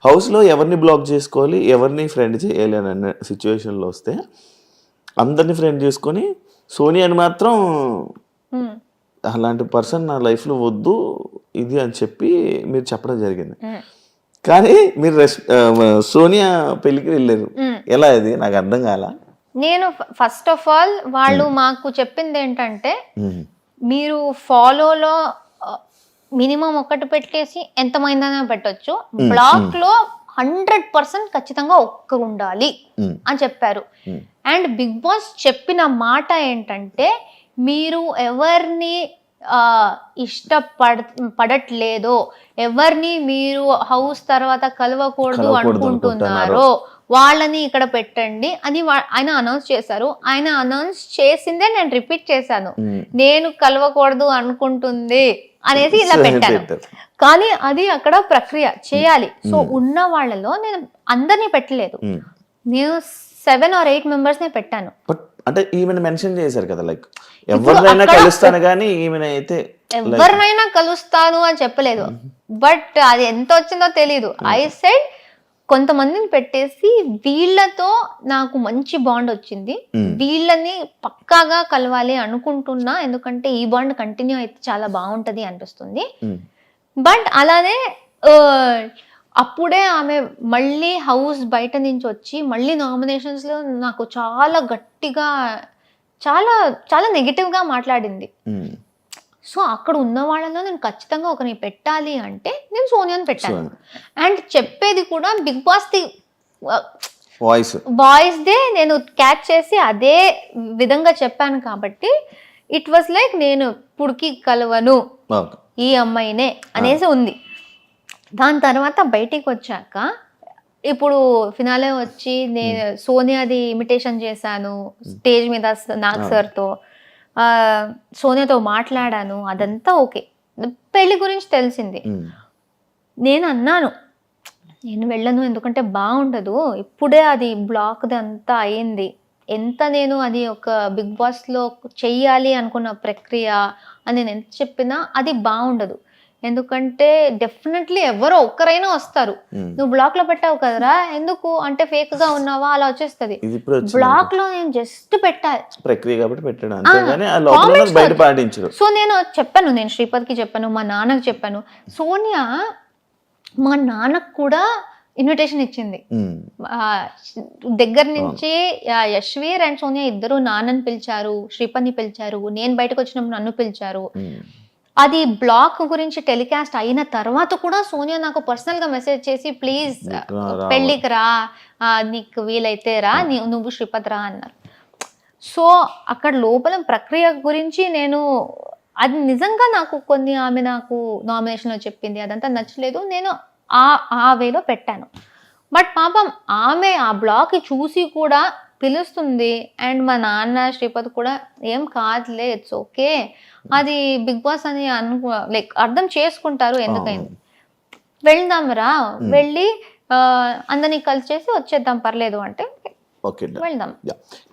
హౌస్లో ఎవరిని బ్లాక్ చేసుకోవాలి, ఎవరిని ఫ్రెండ్ చేయాలి అని అన్న సిచ్యువేషన్లో వస్తే అందరిని ఫ్రెండ్ చేసుకొని సోనియాని మాత్రం అలాంటి పర్సన్ నా లైఫ్లో వద్దు ఇది అని చెప్పి మీరు చెప్పడం జరిగింది. కానీ మీరు సోనియా పెళ్ళికి వెళ్ళారు, ఎలా అది నాకు అర్థం కాల. నేను ఫస్ట్ ఆఫ్ ఆల్ వాళ్ళు మాకు చెప్పింది ఏంటంటే మీరు ఫాలోలో మినిమం ఒకటి పెట్టేసి ఎంతమైందనే పెట్టొచ్చు, బ్లాక్ లో 100% ఖచ్చితంగా ఒక్క ఉండాలి అని చెప్పారు. అండ్ బిగ్ బాస్ చెప్పిన మాట ఏంటంటే మీరు ఎవరిని పడట్లేదో, ఎవరిని మీరు హౌస్ తర్వాత కలవకూడదు అనుకుంటున్నారో వాళ్ళని ఇక్కడ పెట్టండి అని ఆయన అనౌన్స్ చేశారు. ఆయన అనౌన్స్ చేసిందే నేను రిపీట్ చేశాను, నేను కలవకూడదు అనుకుంటుంది అనేసి ఇలా పెట్టాను. కానీ అది అక్కడ ప్రక్రియ చేయాలి. సో ఉన్న వాళ్ళలో నేను అందరినీ పెట్టలేదు, నేను 7 or 8 మెంబర్స్ నే పెట్టాను. అంటే ఈమెను మెన్షన్ చేశారు కదా, లైక్ ఎవరినైనా కలుస్తాను కానీ ఈమెను అయితే ఎవరినైనా కలుస్తాను అని చెప్పలేదు. బట్ అది ఎంత వచ్చిందో తెలీదు. ఐ సెడ్ కొంతమందిని పెట్టేసి వీళ్ళతో నాకు మంచి బాండ్ వచ్చింది, వీళ్ళని పక్కాగా కలవాలి అనుకుంటున్నా, ఎందుకంటే ఈ బాండ్ కంటిన్యూ అయితే చాలా బాగుంటది అనిపిస్తుంది. బట్ అలానే అప్పుడే ఆమె మళ్ళీ హౌస్ బయట నుంచి వచ్చి మళ్ళీ నామినేషన్స్ లో నాకు చాలా గట్టిగా చాలా చాలా నెగిటివ్ గా మాట్లాడింది. సో అక్కడ ఉన్న వాళ్ళలో నేను ఖచ్చితంగా ఒకరిని పెట్టాలి అంటే నేను సోనియాని పెట్టాను. అండ్ చెప్పేది కూడా బిగ్ బాస్ ది వాయిస్ దే నేను క్యాచ్ చేసి అదే విధంగా చెప్పాను కాబట్టి ఇట్ వాస్ లైక్ నేను పుడికి కలవను ఈ అమ్మాయినే అనేసి ఉంది. దాని తర్వాత బయటికి వచ్చాక ఇప్పుడు ఫినాలే వచ్చి నేను సోనియాది ఇమిటేషన్ చేశాను స్టేజ్ మీద నాగ్ సార్తో, సోనియాతో మాట్లాడాను, అదంతా ఓకే. పెళ్లి గురించి తెలిసింది. నేను అన్నాను నేను వెళ్ళను, ఎందుకంటే బాగుండదు, ఇప్పుడే అది బ్లాక్ అంతా అయింది, ఎంత నేను అది ఒక బిగ్ బాస్లో చెయ్యాలి అనుకున్న ప్రక్రియ అని నేను ఎంత చెప్పినా అది బాగుండదు. ఎందుకంటే డెఫినెట్లీ ఎవరో ఒక్కరైనా వస్తారు, నువ్వు బ్లాక్ లో పెట్టావు కదరా ఎందుకు అంటే ఫేక్ గా ఉన్నావా అలా వచ్చేస్తుంది. బ్లాక్ లో నేను జస్ట్ పెట్టాలి ప్రక్రియ కాబట్టి పెట్టాను. సో నేను చెప్పాను, నేను శ్రీపద్కి చెప్పాను, మా నాన్నకు చెప్పాను. సోనియా మా నాన్నకు కూడా ఇన్విటేషన్ ఇచ్చింది దగ్గర నుంచి. యశ్వీర్ అండ్ సోనియా ఇద్దరు నాన్నని పిలిచారు, శ్రీపద్ని పిలిచారు, నేను బయటకు వచ్చినప్పుడు నన్ను పిలిచారు. అది బ్లాక్ గురించి టెలికాస్ట్ అయిన తర్వాత కూడా సోనియా నాకు పర్సనల్ గా మెసేజ్ చేసి ప్లీజ్ పెళ్ళికి రా, నీకు వీలైతే రా, నువ్వు శ్రీపద్ రా అన్నారు. సో అక్కడ లోపల ప్రక్రియ గురించి నేను అది నిజంగా నాకు కొన్ని ఆమె నాకు నామినేషన్లో చెప్పింది అదంతా నచ్చలేదు, నేను ఆ వేలో పెట్టాను. బట్ పాపం ఆమె ఆ బ్లాక్ చూసి కూడా పిలుస్తుంది. అండ్ మా నాన్న శ్రీపద్ కూడా ఏం కాదులే ఇట్స్ ఓకే, అది బిగ్ బాస్ అని లైక్ అర్థం చేసుకుంటారు, ఎందుకైంది వెళ్దాం రా, వెళ్ళి అందరినీ కలిసి చేసి వచ్చేద్దాం పర్లేదు అంటే వెళ్దాం.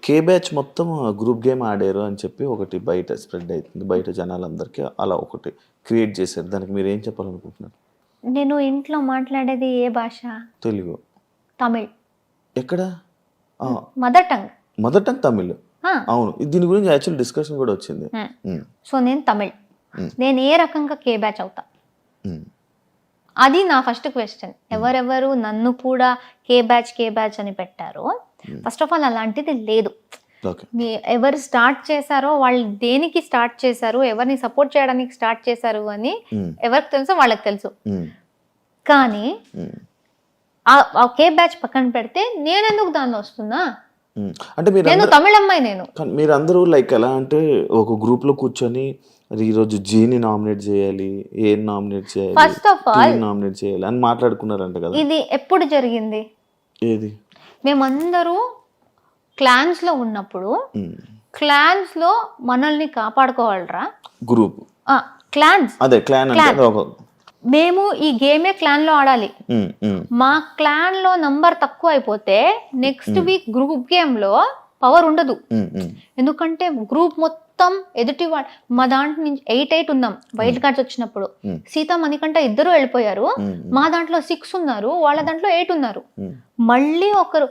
కే బ్యాచ్ మొత్తం గ్రూప్ గేమ్ ఆడారు అని చెప్పి ఒకటి బయట స్ప్రెడ్ అవుతుంది, బయట జనాలందరికీ అలా ఒకటి క్రియేట్ చేశారు. దానికి మీరు ఏం చెప్పాలనుకుంటున్నారు? నేను ఇంట్లో మాట్లాడేది ఏ భాష? తెలుగు, తమిళ్. ఎక్కడ? Mother tongue Tamil. అవును, దీని గురించి యాక్చువల్ డిస్కషన్ కూడా వచ్చింది. సో నేను తమిళ్, నేను ఏ రకంగా కే బ్యాచ్ అవుతా? అది నా ఫస్ట్ క్వశ్చన్. ఎవరెవరు నన్ను కూడా కే బ్యాచ్ అని పెట్టారో, ఫస్ట్ ఆఫ్ ఆల్ అలాంటిది లేదు. ఎవరు స్టార్ట్ చేశారో వాళ్ళు దేనికి స్టార్ట్ చేశారు, ఎవరిని సపోర్ట్ చేయడానికి స్టార్ట్ చేశారు అని ఎవరికి తెలుసో వాళ్ళకి తెలుసు. కానీ ఆ కే బ్యాచ్ పక్కన పెడితే నేను ఎందుకు దాన్ని వస్తున్నా? అంటే నేను తమిళ అమ్మాయి. మీరు అందరూ లైక్ ఎలా అంటే ఒక గ్రూప్ లో కూర్చొని ఈరోజు జీని నామినేట్ చేయాలి, ఏ నామినేట్ చేయాలి, ఫస్ట్ ఆఫ్ ఆల్ నామినేట్ చేయాలి అని మాట్లాడుకున్నారంట కదా. ఇది ఎప్పుడు జరిగింది? ఏది? మేమందరూ క్లాన్స్ లో ఉన్నప్పుడు క్లాన్స్ లో మనల్ని కాపాడుకోవాలరా గ్రూప్ క్లాన్స్. అదే క్లాన్ అంటే మేము ఈ గేమే క్లాన్ లో ఆడాలి. మా క్లాన్ లో నంబర్ తక్కువ అయిపోతే నెక్స్ట్ వీక్ గ్రూప్ గేమ్ లో పవర్ ఉండదు. ఎందుకంటే గ్రూప్ మొత్తం ఎదుటి వాళ్ళు మా దాంట్లో నుంచి 8 ఉన్నాం వైల్డ్ కార్డ్స్ వచ్చినప్పుడు. సీత మణికంఠ ఇద్దరు వెళ్ళిపోయారు. మా దాంట్లో 6 ఉన్నారు, వాళ్ళ దాంట్లో 8 ఉన్నారు. మళ్ళీ ఒకరు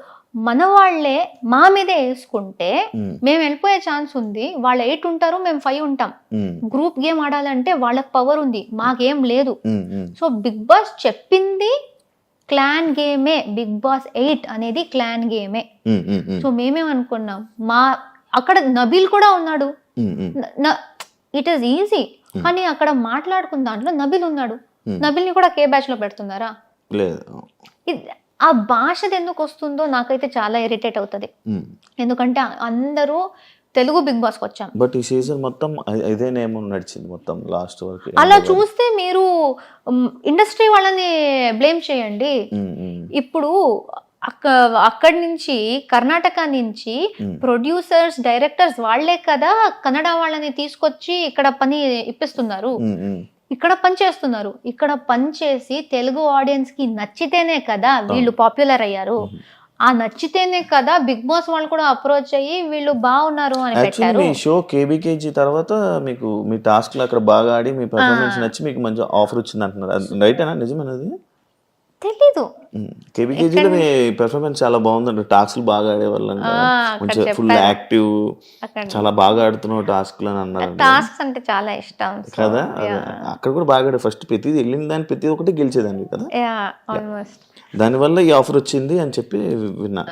మన వాళ్ళే మా మీదే వేసుకుంటే మేము వెళ్ళిపోయే ఛాన్స్ ఉంది. వాళ్ళు 8 ఉంటారు, మేము 5 ఉంటాం. గ్రూప్ గేమ్ ఆడాలంటే వాళ్ళకి పవర్ ఉంది, మాకేం లేదు. సో బిగ్ బాస్ చెప్పింది క్లాన్ గేమే. బిగ్ బాస్ 8 అనేది క్లాన్ గేమే. సో మేమేమనుకున్నాం, అక్కడ నబీల్ కూడా ఉన్నాడు. ఇట్ ఈస్ ఈజీ, కానీ అక్కడ మాట్లాడుకున్న దాంట్లో నబీల్ ఉన్నాడు. నబీల్ ని కూడా కే బ్యాచ్ లో పెడుతున్నారా? ఆ భాషది ఎందుకు వస్తుందో నాకైతే చాలా ఇరిటేట్ అవుతుంది. ఎందుకంటే అందరూ తెలుగు బిగ్ బాస్ కి వచ్చాం, బట్ ఈ సీజన్ మొత్తం ఇదే నేమ్ నడిచింది మొత్తం లాస్ట్ వరకు. అలా చూస్తే మీరు ఇండస్ట్రీ వాళ్ళని బ్లేమ్ చేయండి. ఇప్పుడు అక్కడి నుంచి కర్ణాటక నుంచి ప్రొడ్యూసర్స్, డైరెక్టర్స్ వాళ్లే కదా కన్నడ వాళ్ళని తీసుకొచ్చి ఇక్కడ పని ఇప్పిస్తున్నారు, ఇక్కడ పని చేస్తున్నారు. ఇక్కడ పని చేసి తెలుగు ఆడియన్స్ కి నచ్చితేనే కదా వీళ్ళు పాపులర్ అయ్యారు. ఆ నచ్చితేనే కదా బిగ్ బాస్ వాళ్ళు కూడా అప్రోచ్ అయ్యి వీళ్ళు బాగున్నారు అని పెట్టారు. మీ షో కేబీకేజీ తర్వాత మీకు మీ టాస్క్ లో అక్కడ బాగా ఆడి మీ పర్ఫార్మెన్స్ నచ్చి మీకు మంచి ఆఫర్ వచ్చింది అంటున్నారు, రైటేనా? నిజమేనది? తెలీదు. కేబీకేజీలో మీ పెర్ఫార్మెన్స్ చాలా బాగుందండి, టాస్క్లు బాగా ఆడేవాళ్ళం, కొంచెం ఫుల్ యాక్టివ్, చాలా బాగా ఆడుతున్నావు టాస్క్లు అని అన్నారు. టాస్క్స్ అంటే చాలా ఇష్టం కదా. అక్కడ కూడా బాగా ఆడే, ఫస్ట్ ప్రతిది వెళ్ళిన దాన్ని ప్రతి ఒక్కటి గెలిచేదాన్ని కదా. దానివల్ల ఈ ఆఫర్ వచ్చింది అని చెప్పి విన్నా.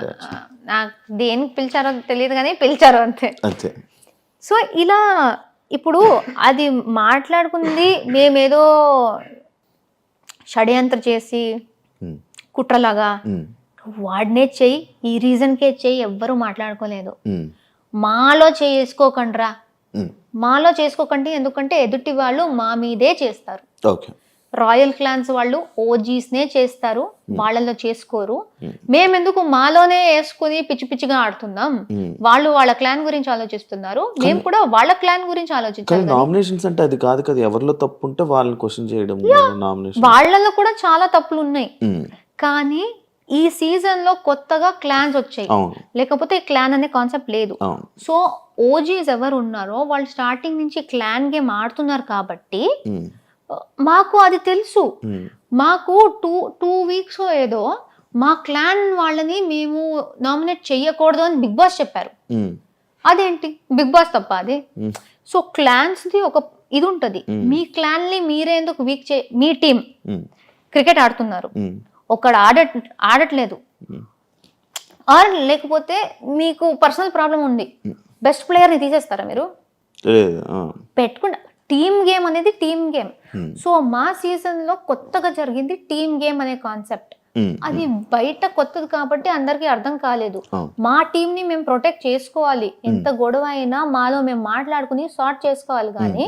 నాకు దేనికి పిలిచారో తెలియదు కానీ పిలిచారు అంతే అంతే. సో ఇలా ఇప్పుడు అది మాట్లాడుకుంది మేమేదో షడ్యంత్ర చేసి కుట్రలాగా వాడినే చెయ్యి, ఈ రీజన్కే చెయ్యి, ఎవ్వరూ మాట్లాడుకోలేదు. మాలో చేసుకోకండ్రా, మాలో చేసుకోకండి, ఎందుకంటే ఎదుటి వాళ్ళు మా మీదే చేస్తారు. రాయల్ క్లాన్స్ వాళ్ళు ఓజీస్నే చేస్తారు, వాళ్ళలో చేసుకోరు. మేమెందుకు మాలోనే వేసుకుని పిచ్చి పిచ్చిగా ఆడుతున్నాం? వాళ్ళు వాళ్ళ క్లాన్ గురించి ఆలోచిస్తున్నారు, మేము కూడా వాళ్ళ క్లాన్ గురించి ఆలోచించాలి. నామినేషన్స్ అంటే అది కాదు కదా, ఎవరిలో తప్పు ఉంటే వాళ్ళని క్వశ్చన్ చేయడం. వాళ్ళలో కూడా చాలా తప్పులు ఉన్నాయి, కానీ ఈ సీజన్ లో కొత్తగా క్లాన్స్ వచ్చాయి, లేకపోతే క్లాన్ అనే కాన్సెప్ట్ లేదు. సో ఓజీస్ ఎవరు ఉన్నారో వాళ్ళు స్టార్టింగ్ నుంచి క్లాన్ గేమ్ ఆడుతున్నారు కాబట్టి మాకు అది తెలుసు. మాకు టూ వీక్స్ ఏదో మా క్లాన్ వాళ్ళని మేము నామినేట్ చెయ్యకూడదు అని బిగ్ బాస్ చెప్పారు. అదేంటి బిగ్ బాస్ తప్ప అది? సో క్లాన్స్ ది ఒక ఇది ఉంటది, మీ క్లాన్ ని మీరే ఎందుకు వీక్ మీ టీం క్రికెట్ ఆడుతున్నారు, ఒకడు ఆడట్లేదు, ఆర్ లేకపోతే మీకు పర్సనల్ ప్రాబ్లం ఉంది, బెస్ట్ ప్లేయర్ ని తీసేస్తారా మీరు? పెట్టుకుంటా. టీమ్ గేమ్ అనేది టీమ్ గేమ్. సో మా సీజన్ లో కొత్తగా జరిగింది టీమ్ గేమ్ అనే కాన్సెప్ట్. అది బయట కొత్తది కాబట్టి అందరికి అర్థం కాలేదు. మా టీమ్ ని మేము ప్రొటెక్ట్ చేసుకోవాలి, ఎంత గొడవ అయినా మాలో మేము మాట్లాడుకుని సార్ట్ చేసుకోవాలి. కానీ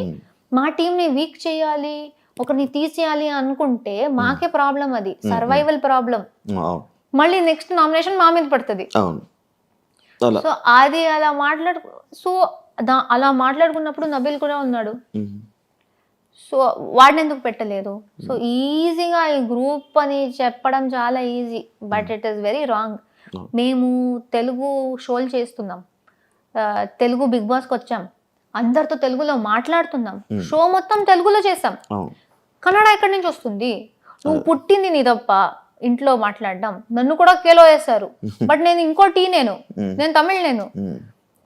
మా టీం ని వీక్ చేయాలి, ఒకరిని తీసేయాలి అనుకుంటే మాకే ప్రాబ్లం, అది సర్వైవల్ ప్రాబ్లం. మళ్ళీ నెక్స్ట్ నామినేషన్ మా మీద పడుతుంది. సో అది అలా మాట్లాడుకున్నప్పుడు నబీల్ కూడా ఉన్నాడు. సో వాడిని ఎందుకు పెట్టలేదు? సో ఈజీగా ఈ గ్రూప్ అని చెప్పడం చాలా easy, but it is very wrong. మేము తెలుగు షోలు చేస్తున్నాం, తెలుగు బిగ్ బాస్కి వచ్చాం, అందరితో తెలుగులో మాట్లాడుతున్నాం, షో మొత్తం తెలుగులో చేసాం. కన్నడ ఎక్కడి నుంచి వస్తుంది? నువ్వు పుట్టింది నీ తప్ప ఇంట్లో మాట్లాడడం. నన్ను కూడా కేలో వేస్తారు, బట్ నేను ఇంకో నేను తమిళ్ నేను.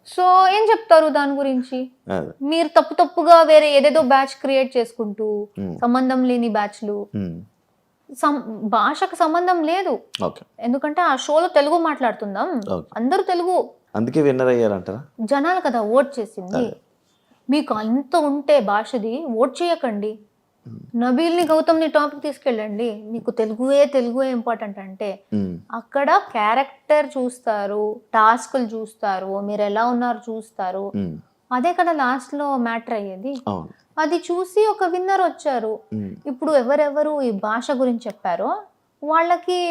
సో ఏం చెప్తారు దాని గురించి? మీరు తప్పుగా వేరే ఏదేదో బ్యాచ్ క్రియేట్ చేసుకుంటూ, సంబంధం లేని బ్యాచ్లు, భాషకు సంబంధం లేదు. ఎందుకంటే ఆ షోలో తెలుగు మాట్లాడుతున్నాం, అందరూ తెలుగు, అందుకే విన్నర్ అయ్యారంటారా? జనాలు కదా ఓట్ చేసింది. మీకు అంత ఉంటే భాషది ఓట్ చేయకండి, నబీల్ని గౌతమ్ని టాపిక్ తీసుకెళ్ళండి. మీకు తెలుగుయే ఇంపార్టెంట్ అంటే అక్కడ క్యారెక్టర్ చూస్తారు, టాస్కులు చూస్తారు, మీరు ఎలా ఉన్నారు చూస్తారు, అదే కదా లాస్ట్ లో మ్యాటర్ అయ్యేది. అది చూసి ఒక విన్నర్ వచ్చారు. ఇప్పుడు ఎవరెవరు ఈ భాష గురించి చెప్పారో వాళ్ళకి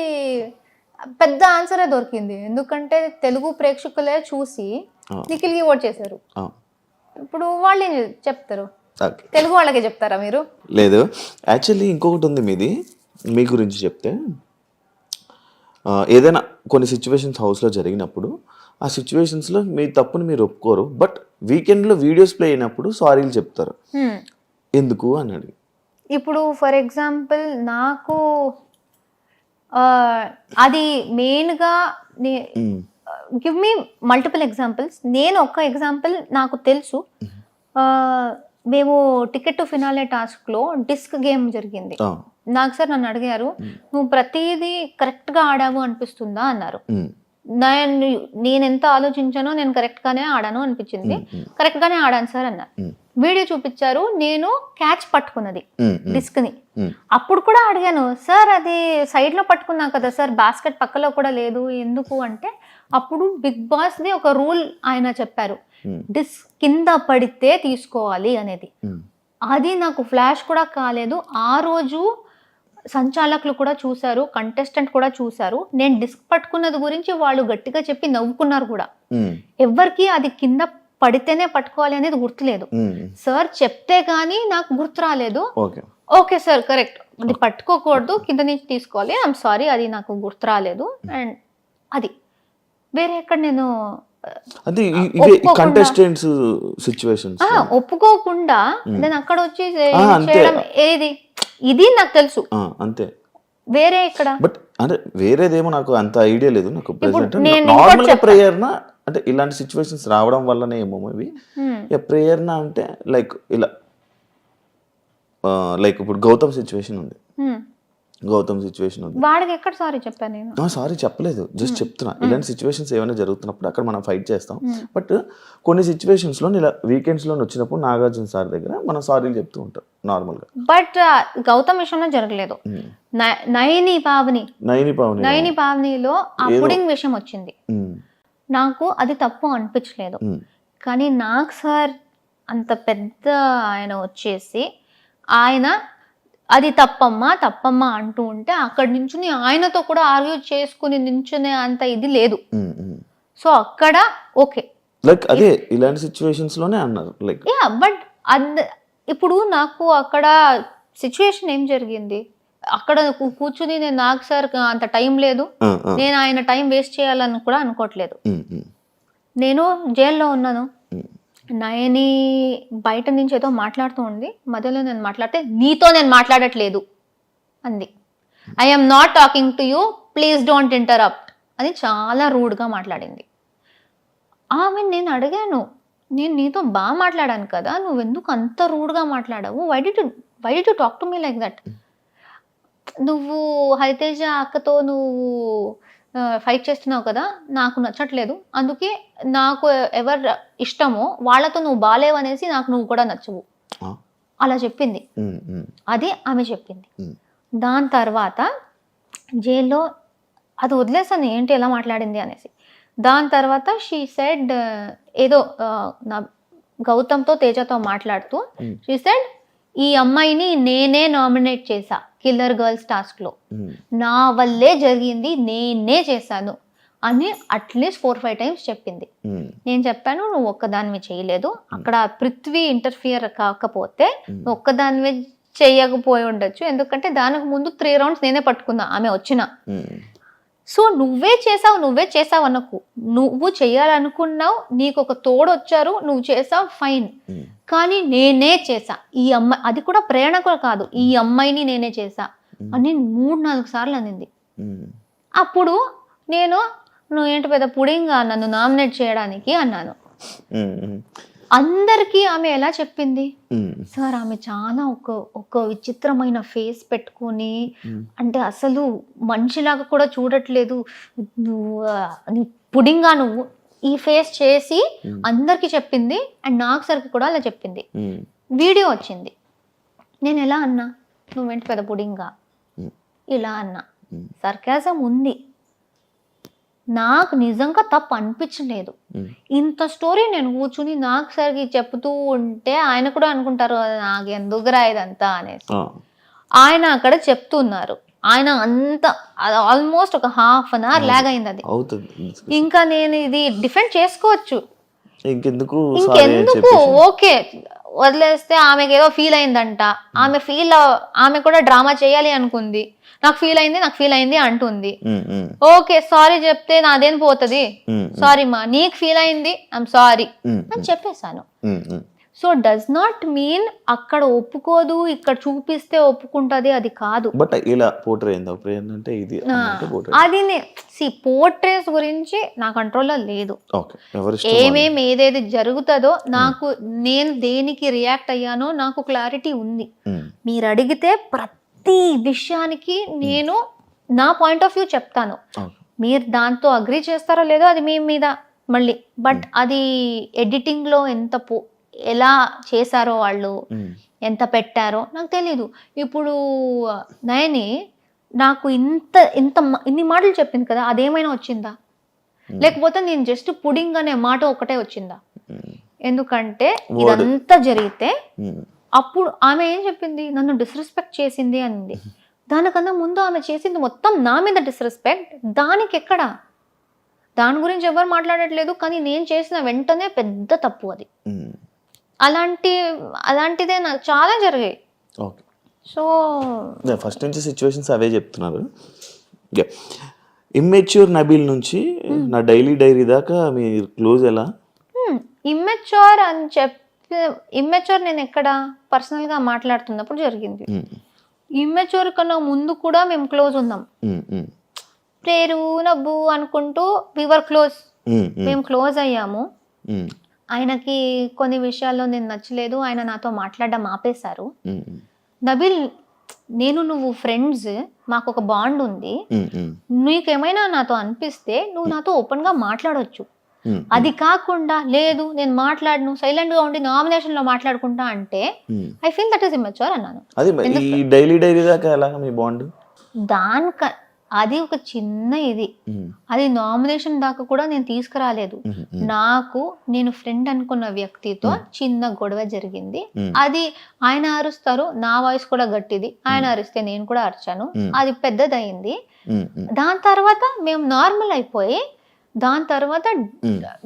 పెద్ద ఆన్సరే దొరికింది, ఎందుకంటే తెలుగు ప్రేక్షకులే చూసి నిఖిల్కి ఓట్ చేశారు. ఇప్పుడు వాళ్ళు ఏం చెప్తారు? తెలుగు వాళ్ళకే చెప్తారా మీరు? లేదు, యాక్చువల్లీ ఇంకొకటి ఉంది మీది, మీ గురించి చెప్తే ఏదైనా కొన్ని సిచ్యువేషన్స్ హౌస్లో జరిగినప్పుడు ఆ సిచ్యువేషన్స్లో మీ తప్పుని మీరు ఒప్పుకోరు, బట్ వీకెండ్లో వీడియోస్ ప్లే అయినప్పుడు సారీలు చెప్తారు. ఎందుకు అని అడిగి. ఇప్పుడు ఫర్ ఎగ్జాంపుల్ నాకు అది మెయిన్గా గివ్ మీ మల్టిపుల్ ఎగ్జాంపుల్స్. నేను ఒక ఎగ్జాంపుల్ నాకు తెలుసు. మేము టికెట్ టు ఫినాలే టాస్క్లో డిస్క్ గేమ్ జరిగింది. నాకు సార్ నన్ను అడిగారు, నువ్వు ప్రతిదీ కరెక్ట్గా ఆడావు అనిపిస్తుందా అన్నారు. నేను ఎంత ఆలోచించానో నేను కరెక్ట్గానే ఆడాను అనిపించింది. కరెక్ట్గానే ఆడాను సార్ అన్నారు. వీడియో చూపించారు, నేను క్యాచ్ పట్టుకున్నది డిస్క్ని. అప్పుడు కూడా అడిగాను, సార్ అది సైడ్లో పట్టుకున్నా కదా సార్, బాస్కెట్ పక్కలో కూడా లేదు ఎందుకు అంటే, అప్పుడు బిగ్ బాస్ది ఒక రూల్ ఆయన చెప్పారు, డిస్క్ కింద పడితే తీసుకోవాలి అనేది. అది నాకు ఫ్లాష్ కూడా కాలేదు. ఆ రోజు సంచాలకులు కూడా చూశారు, కంటెస్టెంట్ కూడా చూశారు. నేను డిస్క్ పట్టుకున్నది గురించి వాళ్ళు గట్టిగా చెప్పి నవ్వుకున్నారు కూడా. ఎవరికి అది కింద పడితేనే పట్టుకోవాలి అనేది గుర్తులేదు. సార్ చెప్తే గానీ నాకు గుర్తు రాలేదు. ఓకే సార్ కరెక్ట్, అది పట్టుకోకూడదు, కింద నుంచి తీసుకోవాలి, ఐఎమ్ సారీ, అది నాకు గుర్తు రాలేదు. అండ్ అది వేరే ఎక్కడ నేను ఒప్పుకోకుండా నేను అక్కడ వచ్చి చేయడం ఏది, ఇది నాకు తెలుసు అంతే. వేరే ఇక్కడ బట్ అంటే వేరేదేమో నాకు అంత ఐడియా లేదు. నాకు నార్మల్ గా ప్రేయర్ నా అంటే ఇలాంటి సిచ్యువేషన్స్ రావడం వల్లనే ఏమో ఇవి ప్రేయర్ నా అంటే లైక్ ఇలా లైక్ ఇప్పుడు గౌతమ్ సిచ్యువేషన్ ఉంది. వాడికి ఎక్కడ సారీ చెప్పాను నేను? సారీ చెప్పలేదు, జస్ట్ చెప్తున్నా. ఇలాంటి సిచ్యువేషన్స్ ఏమైనా జరుగుతున్నప్పుడు అక్కడ మనం ఫైట్ చేస్తాం. బట్ కొన్ని సిచ్యువేషన్స్ లో ఇలా వీకెండ్స్ లో వచ్చినప్పుడు నాగార్జున సార్ దగ్గర మనం సారీలు చెప్తూ ఉంటాం నార్మల్ గా. బట్ గౌతమ్ విషయంలో జరగలేదు. నయని పావనిలో ఆ పుడింగ్ విషయం వచ్చింది. నాకు అది తప్పు అనిపించలేదు. కానీ నాకు సార్ అంత పెద్ద ఆయన వచ్చేసి ఆయన అది తప్పమ్మా అంటూ ఉంటే అక్కడి నుంచి ఆయనతో కూడా ఆర్గ్యూ చేసుకుని నించునే అంత ఇది లేదు. సో అక్కడ ఓకే లైక్ అదే ఇలాంటి సిచ్యువేషన్స్ లోనే అన్నారు లైక్ బట్ ఇప్పుడు నాకు అక్కడ సిచ్యువేషన్ ఏం జరిగింది, అక్కడ కూర్చుని నేను నాకు సార్ అంత టైం లేదు, నేను ఆయన టైం వేస్ట్ చేయాలని కూడా అనుకోవట్లేదు. నేను జైల్లో ఉన్నాను, నయని బయట నుంచి ఏదో మాట్లాడుతూ ఉంది, మధ్యలో నేను మాట్లాడితే నీతో నేను మాట్లాడట్లేదు అంది. I'm not talking to you, please don't interrupt అని చాలా రూడ్గా మాట్లాడింది. ఆమె నేను అడిగాను, నేను నీతో బాగా మాట్లాడాను కదా, నువ్వెందుకు అంత రూడ్గా మాట్లాడావు, why did you talk to me like that, నువ్వు హరితేజ అక్కతో నువ్వు ఫైట్ చేస్తున్నావు కదా, నాకు నచ్చట్లేదు, అందుకే నాకు ఎవరు ఇష్టమో వాళ్ళతో నువ్వు బాలేవు అనేసి నాకు నువ్వు కూడా నచ్చవు అలా చెప్పింది. అది ఆమె చెప్పింది. దాని తర్వాత జైల్లో అది వదిలేసాను ఏంటి ఎలా మాట్లాడింది అనేసి. దాని తర్వాత షీ సెడ్ ఏదో నా గౌతమ్తో తేజతో మాట్లాడుతూ షీ సెడ్, ఈ అమ్మాయిని నేనే నామినేట్ చేశా కిల్లర్ గర్ల్స్ టాస్క్ లో, నా వల్లే జరిగింది, నేనే చేశాను అని అట్లీస్ట్ 4-5 times చెప్పింది. నేను చెప్పాను, నువ్వు ఒక్కదానివి చేయలేదు, అక్కడ పృథ్వీ ఇంటర్ఫియర్ కాకపోతే నువ్వు ఒక్కదానివి చేయకపోయి ఉండొచ్చు, ఎందుకంటే దానికి ముందు 3 rounds నేనే పట్టుకున్నా ఆమె వచ్చిన. సో నువ్వే చేసావు అనకు, నువ్వు చేయాలనుకున్నావు, నీకు ఒక తోడు వచ్చారు, నువ్వు చేసావు ఫైన్, కానీ నేనే చేసా ఈ అమ్మాయి, అది కూడా ప్రేరణ కూడా కాదు, ఈ అమ్మాయిని నేనే చేసా అని 3-4 సార్లు అనింది. అప్పుడు నేను నువ్వు ఏంటి పెద్ద పుడింగా నన్ను నామినేట్ చేయడానికి అన్నాను. అందరికీ ఆమె ఎలా చెప్పింది సార్, ఆమె చాలా ఒక విచిత్రమైన ఫేస్ పెట్టుకుని, అంటే అసలు మనిషిలాగా కూడా చూడట్లేదు, నువ్వు పుడింగా నువ్వు ఈ ఫేస్ చేసి అందరికి చెప్పింది. అండ్ నాకు సరికి కూడా అలా చెప్పింది. వీడియో వచ్చింది, నేను ఎలా అన్నా, నువ్వేంటి పెద్ద పుడింగా ఇలా అన్నా, సర్కాజం ఉంది, నాకు నిజంగా తప్పు అనిపించలేదు. ఇంత స్టోరీ నేను కూర్చుని నాకు సరికి చెప్తూ ఉంటే ఆయన కూడా అనుకుంటారు నాకు ఎందుకురా ఇదంతా అనేసి. ఆయన అక్కడ చెప్తున్నారు, ఆయన అంత ఆల్మోస్ట్ ఒక 1/2 hour లాగ్ అయింది. అది ఇంకా నేను ఇది డిఫెండ్ చేసుకోవచ్చు, ఇంకెందుకు ఓకే వదిలేస్తే ఆమెకి ఏదో ఫీల్ అయిందంట, ఆమె కూడా డ్రామా చేయాలి అనుకుంది, నాకు ఫీల్ అయింది అంటుంది. ఓకే సారీ చెప్తే నాదేం పోతుంది, సారీ మా నీకు ఫీల్ అయింది ఐఎమ్ సారీ అని చెప్పేశాను. సో డస్ నాట్ మీన్ అక్కడ ఒప్పుకోదు, ఇక్కడ చూపిస్తే ఒప్పుకుంటది, అది కాదు. బట్ ఇలా పోర్ట్రే అంటే ఇది అది పోర్ట్రేస్ గురించి నా కంట్రోల్లో లేదు. ఏదేది జరుగుతుందో నేను దేనికి రియాక్ట్ అయ్యానో నాకు క్లారిటీ ఉంది. మీరు అడిగితే ప్రతి విషయానికి నేను నా పాయింట్ ఆఫ్ వ్యూ చెప్తాను. మీరు దాంతో అగ్రీ చేస్తారో లేదో అది మీ మీద మళ్ళీ. బట్ అది ఎడిటింగ్ లో ఎలా చేశారో వాళ్ళు, ఎంత పెట్టారో నాకు తెలీదు. ఇప్పుడు నయని నాకు ఇన్ని మాటలు చెప్పింది కదా, అదేమైనా వచ్చిందా? లేకపోతే నేను జస్ట్ పుడింగ్ అనే మాట ఒకటే వచ్చిందా? ఎందుకంటే ఇదంతా జరిగితే అప్పుడు ఆమె ఏం చెప్పింది, నన్ను డిస్రెస్పెక్ట్ చేసింది అనింది. దానికన్నా ముందు ఆమె చేసింది మొత్తం నా మీద డిస్రెస్పెక్ట్. దానికి ఎక్కడ, దాని గురించి ఎవరు మాట్లాడట్లేదు, కానీ నేను చేసిన వెంటనే పెద్ద తప్పు అది. అలాంటిదే నాకు చాలా జరిగాయి. సో ఫస్ట్ నుంచి సిచ్యువేషన్స్ అవే చెప్తున్నారు. ఇమ్మెచ్యూర్ నబీల్ నుంచి నా డైరీ దాకా మీ క్లోజ్ ఎలా? ఇమ్మెచ్యూర్ అని ఇమ్మెచ్యూర్ నేను ఎక్కడ పర్సనల్ గా మాట్లాడుతున్నప్పుడు జరిగింది. ఇమ్మెచ్యూర్ కన్నా ముందు కూడా మేము క్లోజ్ ఉన్నాం. పేరు నవ్వు అనుకుంటూ వివర్ క్లోజ్, మేము క్లోజ్ అయ్యాము. ఆయనకి కొన్ని విషయాల్లో నేను నచ్చలేదు, ఆయన నాతో మాట్లాడడం ఆపేశారు. నబీల్, నువ్వు ఫ్రెండ్స్, మాకు ఒక బాండ్ ఉంది, నీకేమైనా నాతో అనిపిస్తే నువ్వు నాతో ఓపెన్ గా మాట్లాడొచ్చు. అది కాకుండా లేదు నేను మాట్లాడను, సైలెంట్ గా ఉండి నామినేషన్ లో మాట్లాడుకుంటా అంటే I feel that is immature అన్నాను. అది ఒక చిన్న ఇది, అది నామినేషన్ దాకా కూడా నేను తీసుకురాలేదు. నేను ఫ్రెండ్ అనుకున్న వ్యక్తితో చిన్న గొడవ జరిగింది. అది ఆయన అరుస్తారు, నా వాయిస్ కూడా గట్టిది, ఆయన అరిస్తే నేను కూడా అరిచాను, అది పెద్దదయింది. దాని తర్వాత మేము నార్మల్ అయిపోయి, దాని తర్వాత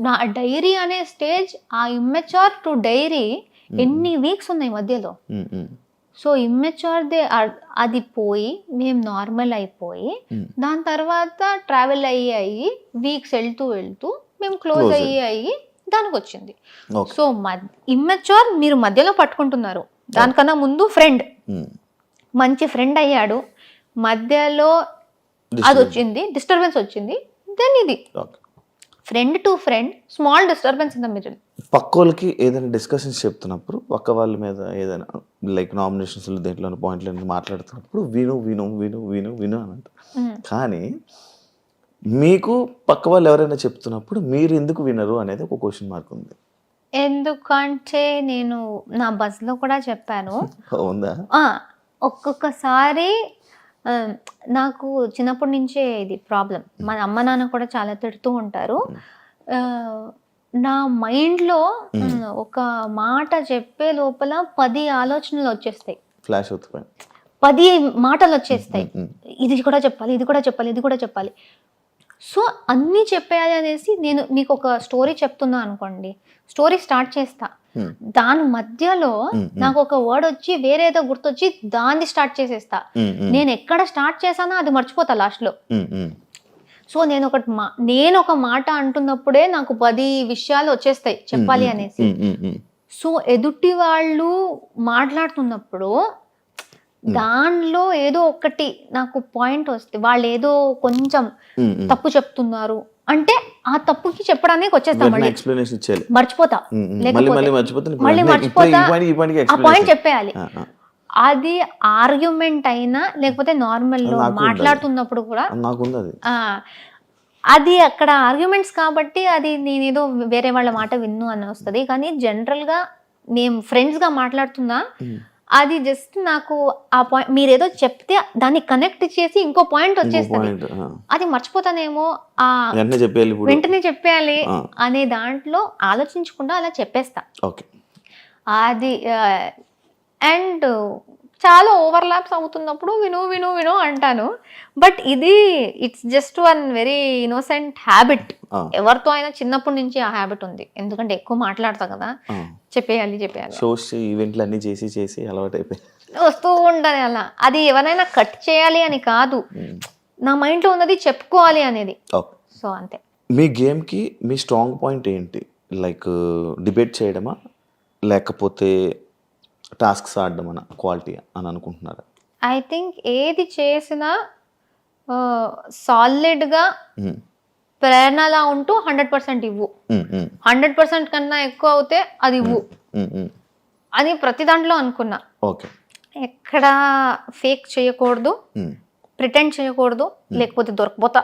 నా డైరీ అనే స్టేజ్, ఆ ఇమ్మెచ్యూర్ టు డైరీ ఎన్ని వీక్స్ ఉన్నాయి మధ్యలో. సో ఇమ్మెచ్యూర్దే అది పోయి మేము నార్మల్ అయిపోయి, దాని తర్వాత ట్రావెల్ అయ్యి వీక్స్ వెళ్తూ మేము క్లోజ్ అయ్యి దానికి వచ్చింది. సో ఇమ్మెచ్యూర్ మీరు మధ్యలో పట్టుకుంటున్నారు. దానికన్నా ముందు ఫ్రెండ్, మంచి ఫ్రెండ్ అయ్యాడు, మధ్యలో అది వచ్చింది, డిస్టర్బెన్స్ వచ్చింది. దెన్ ఇది friend to friend, small disturbance in the middle. పక్కోళ్ళకి ఏదైనా డిస్కషన్స్ చెప్తున్నప్పుడు పక్క వాళ్ళ మీద ఏదైనా లైక్ నామినేషన్స్ దేంట్లో పాయింట్లు మాట్లాడుతున్నప్పుడు విను అని అంటారు. కానీ మీకు పక్క వాళ్ళు ఎవరైనా చెప్తున్నప్పుడు మీరు ఎందుకు వినరు అనేది ఒక క్వశ్చన్ మార్క్ ఉంది. ఎందుకంటే నేను నా బస్లో కూడా చెప్పాను. ఉందా? ఒక్కొక్కసారి నాకు చిన్నప్పటి నుంచే ఇది ప్రాబ్లం. మా అమ్మ నాన్న కూడా చాలా తిడుతూ ఉంటారు. నా మైండ్లో ఒక మాట చెప్పే లోపల 10 ఆలోచనలు వచ్చేస్తాయి, ఫ్లాష్ అవుతాయి, 10 మాటలు వచ్చేస్తాయి. ఇది కూడా చెప్పాలి, ఇది కూడా చెప్పాలి, ఇది కూడా చెప్పాలి. సో అన్నీ చెప్పేయాలి అనేసి నేను మీకు ఒక స్టోరీ చెప్తున్నా అనుకోండి, స్టోరీ స్టార్ట్ చేస్తా, దాని మధ్యలో నాకు ఒక వర్డ్ వచ్చి వేరేదో గుర్తొచ్చి దాన్ని స్టార్ట్ చేసేస్తా. నేను ఎక్కడ స్టార్ట్ చేశానో అది మర్చిపోతా లాస్ట్ లో. సో నేను ఒక మాట అంటున్నప్పుడే నాకు 10 విషయాలు వచ్చేస్తాయి చెప్పాలి అనేసి. సో ఎదుటి వాళ్ళు మాట్లాడుతున్నప్పుడు దానిలో ఏదో ఒకటి నాకు పాయింట్ వస్తే, వాళ్ళు ఏదో కొంచెం తప్పు చెప్తున్నారు అంటే ఆ తప్పుకి చెప్పడానికి వచ్చేస్తాం, మర్చిపోతా, మళ్ళీ మర్చిపోతా, ఆ పాయింట్ చెప్పేయాలి. అది ఆర్గ్యుమెంట్ అయినా లేకపోతే నార్మల్ లో మాట్లాడుతున్నప్పుడు కూడా అది అక్కడ ఆర్గ్యుమెంట్స్ కాబట్టి అది నేనేదో వేరే వాళ్ళ మాట విన్ను అని వస్తుంది. కానీ జనరల్ గా మేము ఫ్రెండ్స్ గా మాట్లాడుతున్నా, అది జస్ట్ నాకు ఆ పాయింట్ మీరేదో చెప్తే దాన్ని కనెక్ట్ చేసి ఇంకో పాయింట్ వచ్చేస్తుంది, అది మర్చిపోతానేమో, వెంటనే చెప్పేయాలి అనే దాంట్లో ఆలోచించకుండా అలా చెప్పేస్తా. అది అండ్ చాలా ఓవర్లాప్స్ అవుతున్నప్పుడు విను విను విను అంటాను. బట్ ఇది it's just one very innocent habit. ఎవరితో అయినా చిన్నప్పటి నుంచి ఆ హ్యాబిట్ ఉంది, ఎందుకంటే ఎక్కువ మాట్లాడతా కదా, చెప్పేయాలి షోస్ ఈవెంట్లు అన్ని చేసి చేసి అలవాటు అయిపోయి వస్తూ ఉంటది అలా. అది ఎవరైనా కట్ చేయాలి అని కాదు, నా మైండ్లో ఉన్నది చెప్పుకోవాలి అనేది. సో అంతే. మీ గేమ్కి మీ స్ట్రాంగ్ పాయింట్ ఏంటి? లైక్ డిబేట్ చేయడమా లేకపోతే టాస్క్స్ ఆడడమనా క్వాలిటీ అని అనుకుంటున్నారా? ఐ థింక్ ఏది చేసినా సాలిడ్గా ప్రేరణలా ఉంటూ 100% ఇవ్వు. 100% కన్నా ఎక్కువ అవుతే అది ఇవ్వు అని ప్రతి దాంట్లో అనుకున్నా. ఓకే. ఎక్కడ ఫేక్ చేయకూడదు, ప్రిటెండ్ చేయకూడదు, లేకపోతే దొరకపోతా.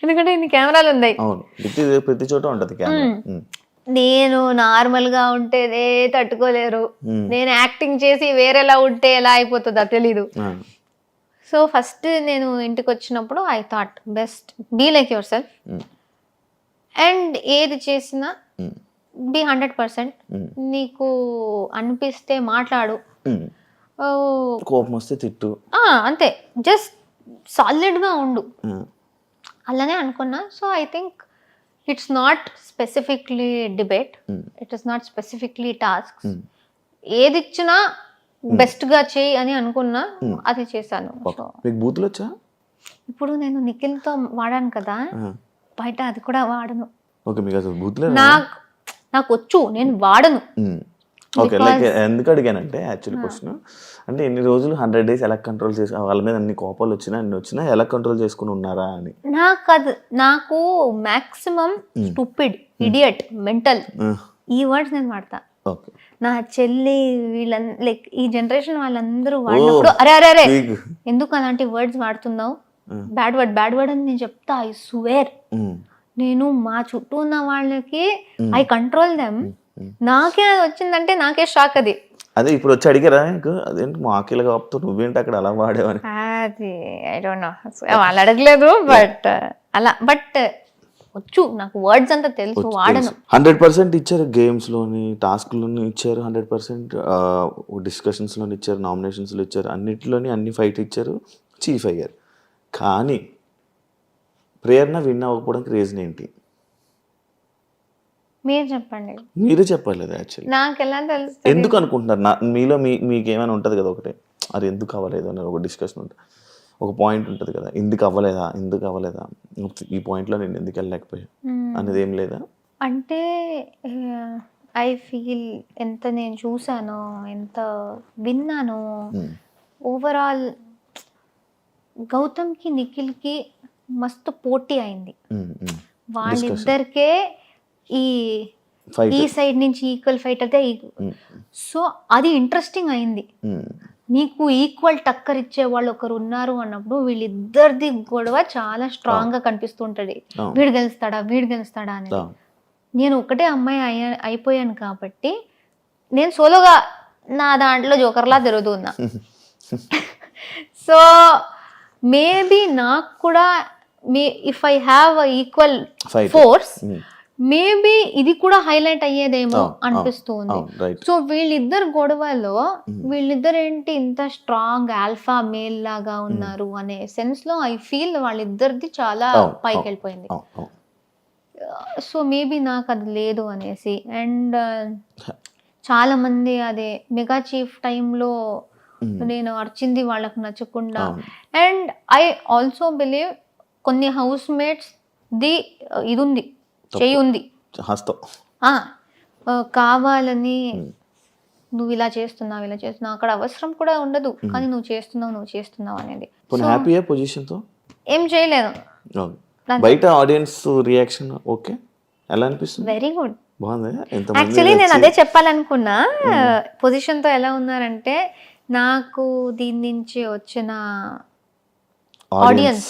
ఎందుకంటే ఇన్ని కెమెరాలు ఉన్నాయి. ప్రతి చోట ఉంటది కెమెరా. నేను నార్మల్గా ఉంటేనే తట్టుకోలేరు, నేను యాక్టింగ్ చేసి వేరేలా ఉంటే ఎలా అయిపోతుందో తెలీదు. సో ఫస్ట్ నేను ఇంటికి వచ్చినప్పుడు I thought best be like yourself, and ఏది చేసినా బీ 100%. నీకు అనిపిస్తే మాట్లాడు, కోపం వస్తే తిట్టు, అంతే. జస్ట్ సాలిడ్గా ఉండు, అలానే అనుకున్నా. So I think it's not specifically debate, it is not specifically tasks. ఏది ఇచ్చినా బెస్ట్గా చేయి అని అనుకున్నా, అది చేశాను. మీకు బూతులు వచ్చా? ఇప్పుడు నేను నిఖిల్తో వాడాను కదా, బయట అది కూడా వాడను. నాకు వచ్చు, నేను వాడను. ఓకే. లైక్ ఎందుకు అడిగానంటే యాక్చువల్లీ క్వశ్చన్ అంటే ఎన్ని రోజులు 100 days ఎలా కంట్రోల్ చేసి వాళ్ళ మీద అన్ని కోపాలు వచ్చినా అన్ని వచ్చినా ఎలా కంట్రోల్ చేసుకుని ఉన్నారా అని. నాకు మాక్సిమం స్టూపిడ్, ఇడియట్, మెంటల్ ఈ వర్డ్స్ నేను వాడతా. నా చెల్లి వీళ్ళ లైక్ ఈ జనరేషన్ వాళ్ళందరూ వాడినప్పుడు అరే అరే అరే ఎందుకు అలాంటి వర్డ్స్ వాడుతున్నావు, బ్యాడ్ వర్డ్ అని నేను చెప్తా. ఐ స్వేర్, నేను మా చుట్టూ ఉన్న వాళ్ళకి ఐ కంట్రోల్ దెమ్. నాకే అది వచ్చిందంటే నాకే షాక్. అది ఇప్పుడు వచ్చి అడిగారా నీకు అదేంటి మాకిలా కాపుతూ నువ్వేంటి అక్కడ అలా వాడేవని? అది ఐ డోంట్ నో, వాళ్ళు అడగలేదు. బట్ అలా బట్ వచ్చు, నాకు వర్డ్స్ అంతా తెలుసు, వాడను. 100% ఇచ్చారు గేమ్స్ లోని, టాస్క్ లోని ఇచ్చారు 100%, డిస్కషన్స్ లోని ఇచ్చారు, నామినేషన్స్ లో ఇచ్చారు, అన్నిటిలోని అన్ని ఫైట్ ఇచ్చారు, చీఫ్ అయ్యారు. కానీ ప్రేరణ విన్ అవ్వకపోవడానికి రీజన్ ఏంటి? మీరు చెప్పండి. మీరే చెప్పాలి. యాక్చువల్లీ నాకు ఎలా తెలుసు? ఎందుకు అనుకుంటున్నారు? మీలో మీకు ఏమైనా ఉంటుంది కదా, ఒకటే అది ఎందుకు అవ్వలేదు అని ఒక డిస్కషన్ ఉంటుంది, ఒక పాయింట్ ఉంటుంది కదా, ఎందుకు అవ్వలేదా ఈ పాయింట్లో నేను ఎందుకు వెళ్ళలేకపోయా అనేది ఏం లేదా? అంటే ఐ ఫీల్ ఎంత నేను చూసానో, ఎంత విన్నానో, ఓవరాల్ గౌతమ్కి నిఖిల్కి మస్తు పోటీ అయింది. వాళ్ళిద్దరికే ఈ సైడ్ నుంచి ఈక్వల్ ఫైట్ అయితే, సో అది ఇంట్రెస్టింగ్ అయింది. నీకు ఈక్వల్ టక్కర్ ఇచ్చే వాళ్ళు ఒకరు ఉన్నారు అన్నప్పుడు వీళ్ళిద్దరిది గొడవ చాలా స్ట్రాంగ్ గా కనిపిస్తుంటది. వీడు గెలుస్తాడా అని. నేను ఒకటే అమ్మాయి అయిపోయాను కాబట్టి నేను సోలోగా నా దాంట్లో జోకర్లా తిరుగుతున్నా. సో మేబీ నాకు కూడా if I have equal force maybe ఇది కూడా హైలైట్ అయ్యేదేమో అనిపిస్తుంది. సో వీళ్ళిద్దరు గొడవలో వీళ్ళిద్దరు ఏంటి ఇంత స్ట్రాంగ్ ఆల్ఫా మేల్ లాగా ఉన్నారు అనే సెన్స్ లో ఐ ఫీల్ వాళ్ళిద్దరిది చాలా పైకి వెళ్ళిపోయింది. సో మేబీ నాకు అది లేదు అనేసి. అండ్ చాలా మంది అదే మెగా చీఫ్ టైంలో నేను అర్చింది వాళ్ళకు నచ్చకుండా. అండ్ ఐ ఆల్సో బిలీవ్ కొన్ని హౌస్ మేట్స్ ది ఇది ఉంది, చెయ్యి ఉంది, కావాలని నువ్వు ఇలా చేస్తున్నావు అక్కడ అవసరం కూడా ఉండదు, కానీ నువ్వు చేస్తున్నావు అనేది. ఏం చేయలేదు. బయట ఆడియన్స్ రియాక్షన్ ఓకే ఎలా అనిపిస్తుంది? వెరీ గుడ్, బాగుంది. యాక్చువల్లీ నేను అదే చెప్పాలనుకున్నా. పొజిషన్తో ఎలా ఉన్నారంటే నాకు దీని నుంచి వచ్చిన ఆడియన్స్